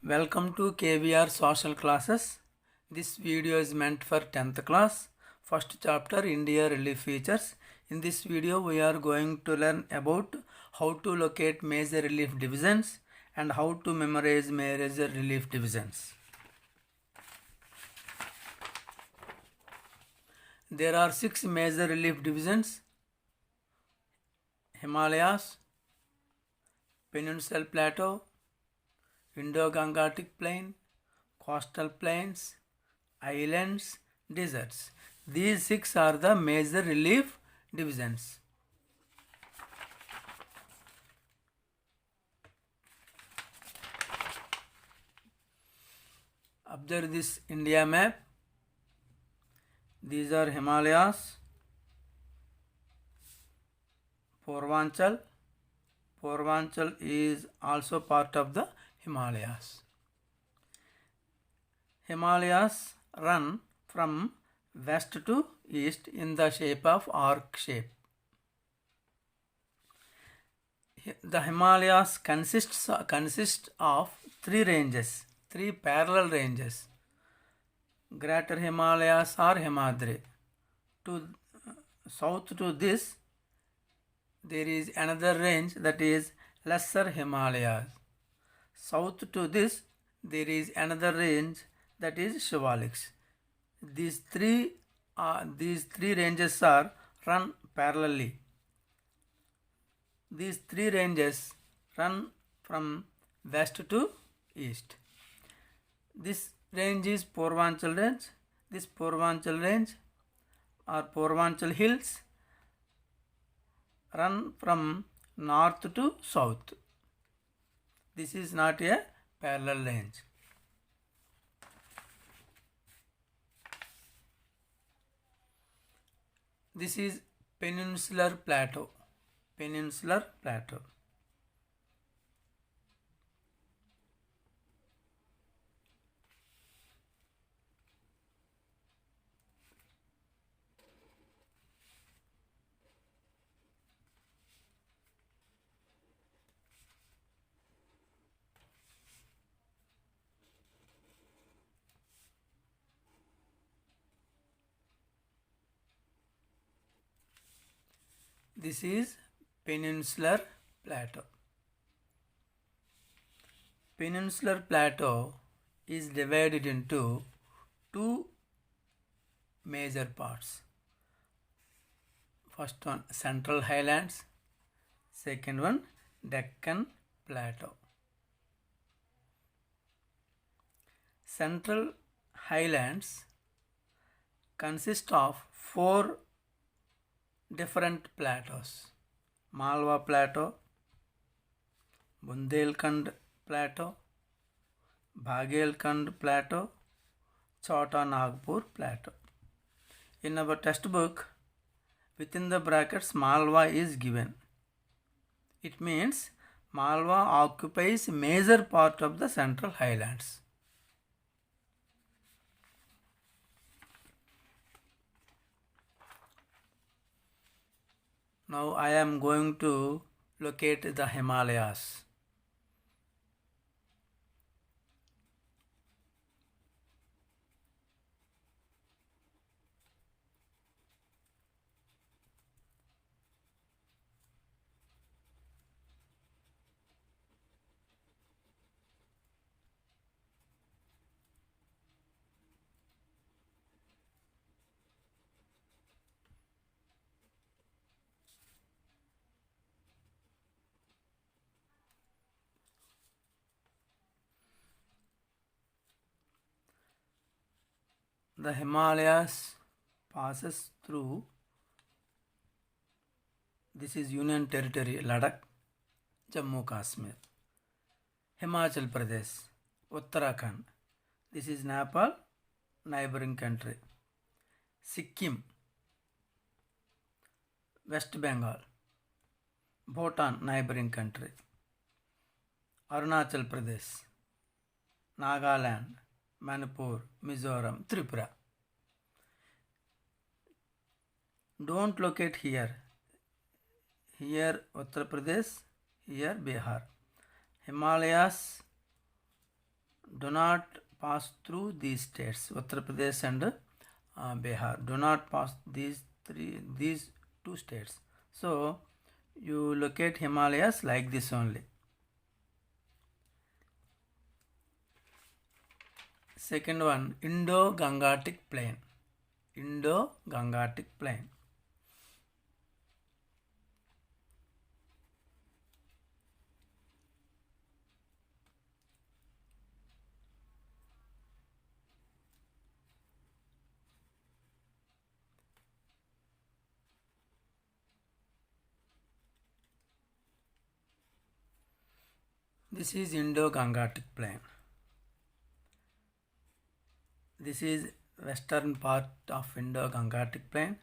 Welcome to KVR Social Classes. This video is meant for 10th class. First chapter India Relief Features. In this video we are going to learn about how to locate major relief divisions and how to memorize major relief divisions. There are 6 major relief divisions: Himalayas, Peninsular Plateau, Indo-Gangetic Plain, coastal plains, islands, deserts. These 6 are the major relief divisions. Observe this India map. These are Himalayas, Purvanchal. Purvanchal is also part of the Himalayas. Himalayas run from west to east in the shape of arc shape. The Himalayas consist of 3 ranges, 3 parallel ranges. Greater Himalayas or Himadri. To south to this, there is another range, that is Lesser Himalayas. South to this, there is another range, that is Shivaliks. These three ranges are run parallelly. These 3 ranges run from west to east. This range is Purvanchal range. This Purvanchal range or Purvanchal hills run from north to south. This is not a parallel range. This is Peninsular Plateau. Peninsular Plateau. This is Peninsular Plateau. Peninsular Plateau is divided into 2 major parts. First one, Central Highlands. Second one, Deccan Plateau. Central Highlands consist of 4 different plateaus: Malwa Plateau, Bundelkhand Plateau, Baghelkhand Plateau, Chota Nagpur Plateau. In our textbook, within the brackets, Malwa is given. It means Malwa occupies major part of the Central Highlands. Now I am going to locate the Himalayas. The Himalayas passes through, this is Union Territory, Ladakh, Jammu Kashmir, Himachal Pradesh, Uttarakhand, this is Nepal, neighboring country, Sikkim, West Bengal, Bhutan, neighboring country, Arunachal Pradesh, Nagaland, Manipur, Mizoram, Tripura. Don't locate here. Here Uttar Pradesh, here Bihar. Himalayas do not pass through these states, Uttar Pradesh and Bihar. Do not pass these two states. So you locate Himalayas like this only. Second one, Indo-Gangetic Plain. Indo-Gangetic Plain. This is Indo-Gangetic Plain. This is western part of Indo-Gangetic Plain.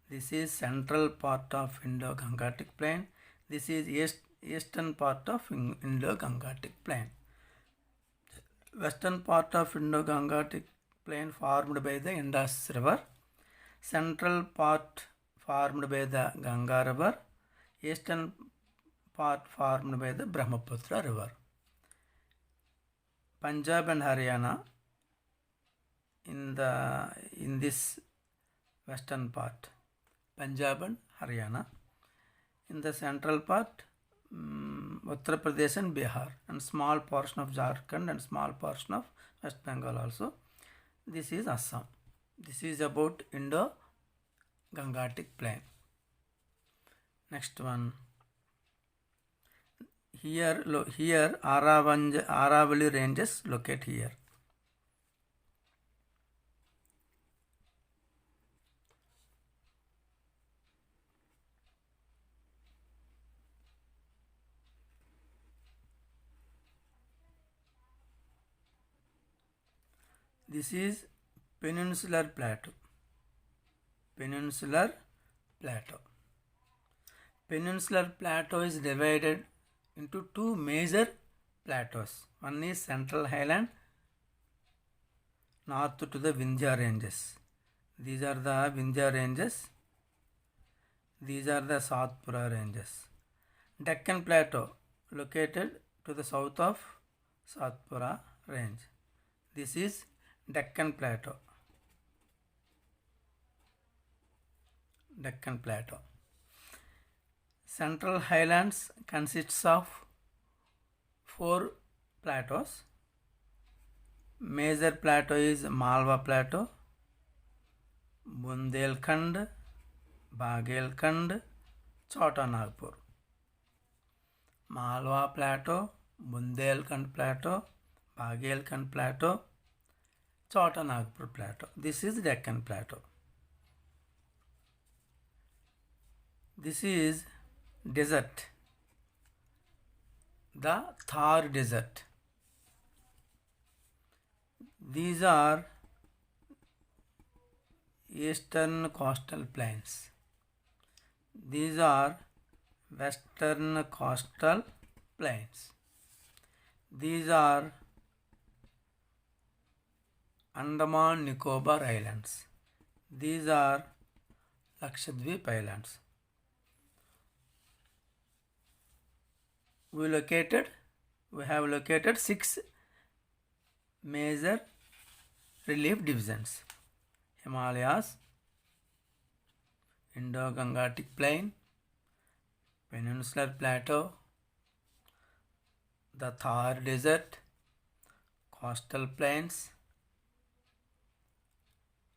This is central part of Indo-Gangetic Plain. This is eastern part of Indo-Gangetic Plain. Western part of Indo-Gangetic Plain formed by the Indus River. Central part formed by the Ganga River. Eastern part formed by the Brahmaputra River. Punjab and Haryana in this western part. Punjab and Haryana. In the central part, Uttar Pradesh and Bihar, and small portion of Jharkhand and small portion of West Bengal also. This is Assam. This is about Indo-Gangetic Plain. Next one. Here Aravalli ranges locate here. This is Peninsular Plateau. Peninsular Plateau. Peninsular Plateau is divided into two major plateaus. One is Central Highland, north to the Vindhya ranges. These are the Vindhya ranges. These are the Satpura ranges. Deccan Plateau located to the south of Satpura range. This is Deccan Plateau. Deccan Plateau. Central Highlands consists of 4 plateaus. Major plateau is Malwa Plateau, Bundelkhand, Bagelkhand, Chota Nagpur. Malwa Plateau, Bundelkhand Plateau, Bagelkhand Plateau, Chota Nagpur Plateau. This is Deccan Plateau. This is desert, the Thar Desert. These are eastern coastal plains. These are western coastal plains. These are Andaman Nicobar Islands. These are Lakshadweep Islands. We have located 6 major relief divisions: Himalayas, Indo-Gangetic Plain, Peninsular Plateau, the Thar Desert, coastal plains,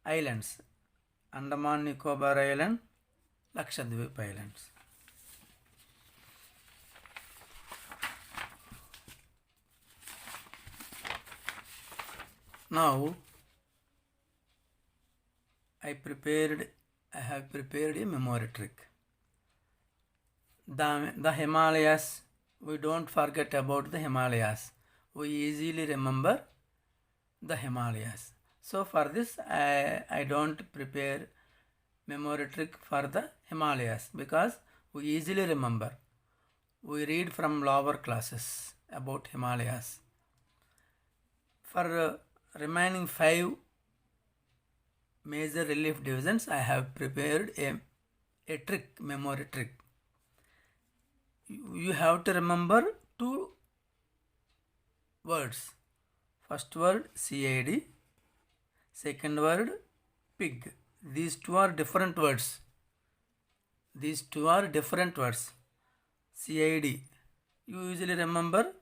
islands, Andaman Nicobar Island, Lakshadweep Islands. Now I have prepared a memory trick. The Himalayas, we don't forget about the Himalayas. We easily remember the Himalayas. So for this I don't prepare memory trick for the Himalayas because we easily remember. We read from lower classes about Himalayas. For remaining 5 major relief divisions, I have prepared a trick, memory trick. You have to remember 2 words First word CID, second word pig. These two are different words. These two are different words. CID. You usually remember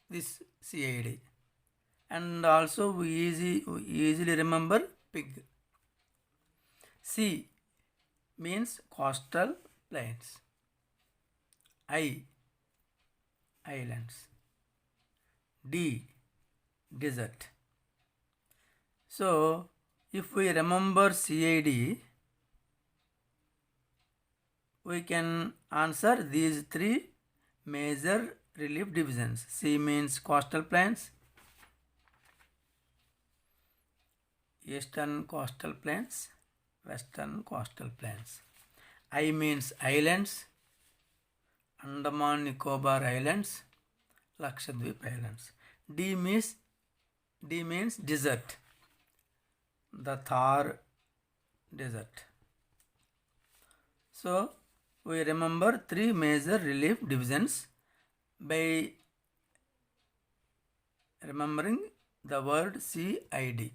this CID. And also we easily remember pig. C means coastal plains. I, islands. D, desert. So if we remember CID, we can answer these three major relief divisions. C means coastal plains, eastern coastal plains, western coastal plains. I means islands, Andaman Nicobar Islands, Lakshadweep Islands. D means desert, the Thar desert. So we remember three major relief divisions by remembering the word CID.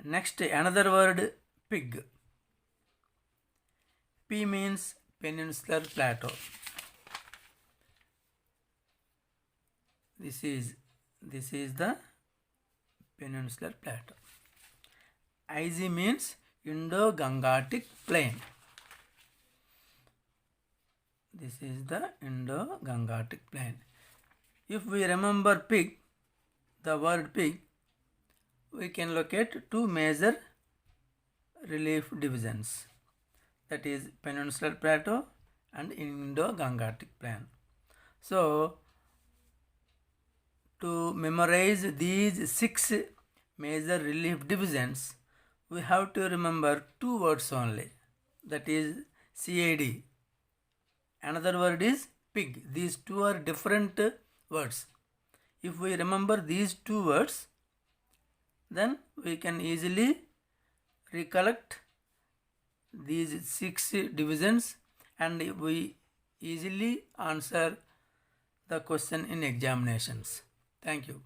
Next, another word pig. P means peninsular plateau. This is the peninsular plateau. IG means Indo-Gangetic plain. This is the Indo-Gangetic plain. If we remember pig, the word pig, we can locate two major relief divisions, that is peninsular plateau and Indo-Gangetic plain. So to memorize these 6 major relief divisions, we have to remember two words only, that is CID. Another word is pig. These two are different words. If we remember these two words, then we can easily recollect these 6 divisions and we easily answer the question in examinations. Thank you.